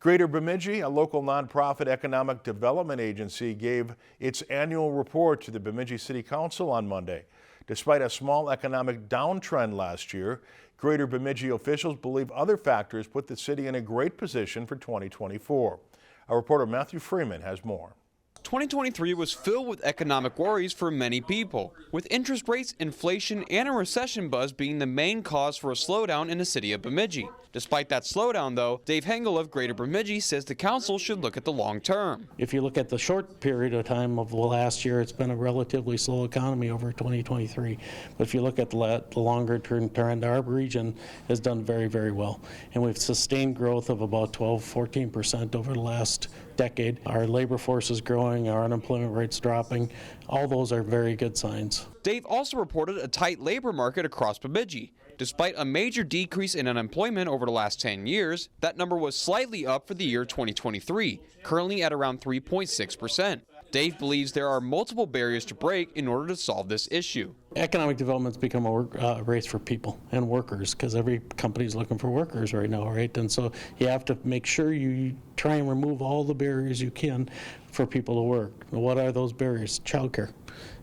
Greater Bemidji, a local nonprofit economic development agency, gave its annual report to the Bemidji City Council on Monday. Despite a small economic downtrend last year, Greater Bemidji officials believe other factors put the city in a great position for 2024. Our reporter Matthew Freeman has more. 2023 was filled with economic worries for many people, with interest rates, inflation, and a recession buzz being the main cause for a slowdown in the city of Bemidji. Despite that slowdown, though, Dave Hengel of Greater Bemidji says the council should look at the long term. If you look at the short period of time of the last year, it's been a relatively slow economy over 2023. But if you look at the longer term trend, our region has done very, very well. And we've sustained growth of about 12-14% over the last decade. Our labor force is growing, our unemployment rate's dropping. All those are very good signs. Dave also reported a tight labor market across Bemidji. Despite a major decrease in unemployment over the last 10 years, that number was slightly up for the year 2023, currently at around 3.6%. Dave believes there are multiple barriers to break in order to solve this issue. Economic development's become a race for people and workers, because every company's looking for workers right now, right? And so you have to make sure you try and remove all the barriers you can for people to work. What are those barriers? Childcare.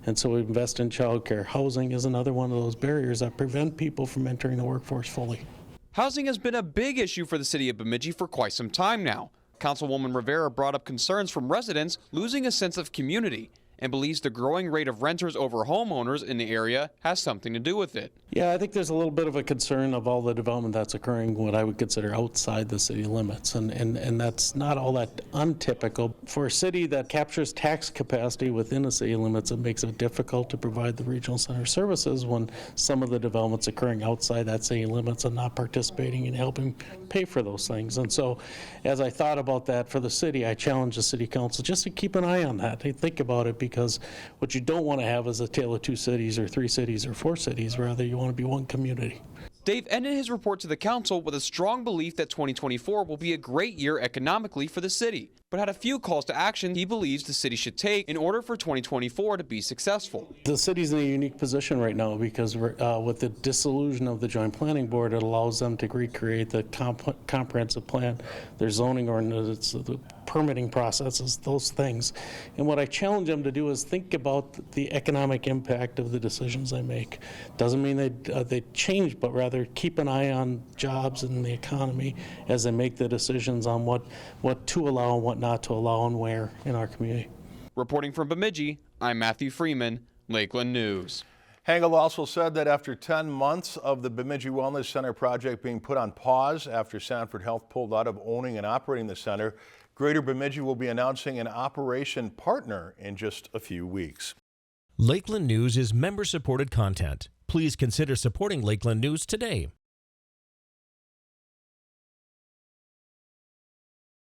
And so we invest in childcare. Housing is another one of those barriers that prevent people from entering the workforce fully. Housing has been a big issue for the city of Bemidji for quite some time now. Councilwoman Rivera brought up concerns from residents losing a sense of community and believes the growing rate of renters over homeowners in the area has something to do with it. Yeah, I think there's a little bit of a concern of all the development that's occurring, what I would consider outside the city limits, and that's not all that untypical. For a city that captures tax capacity within the city limits, it makes it difficult to provide the regional center services when some of the development's occurring outside that city limits and not participating in helping pay for those things. And so as I thought about that for the city, I challenged the city council just to keep an eye on that. Hey, think about it, because what you don't want to have is a tale of two cities or three cities or four cities. Rather, you want to be one community. Dave ended his report to the council with a strong belief that 2024 will be a great year economically for the city, but had a few calls to action he believes the city should take in order for 2024 to be successful. The city's in a unique position right now because with the dissolution of the Joint Planning Board, it allows them to recreate the comprehensive plan, their zoning ordinance, the permitting processes, those things. And what I challenge them to do is think about the economic impact of the decisions they make. Doesn't mean they change, but rather keep an eye on jobs and the economy as they make the decisions on what to allow and what not to allow and where in our community. Reporting from Bemidji, I'm Matthew Freeman, Lakeland News. Hengel also said that after 10 months of the Bemidji Wellness Center project being put on pause after Sanford Health pulled out of owning and operating the center, Greater Bemidji will be announcing an operation partner in just a few weeks. Lakeland News is member-supported content. Please consider supporting Lakeland News today.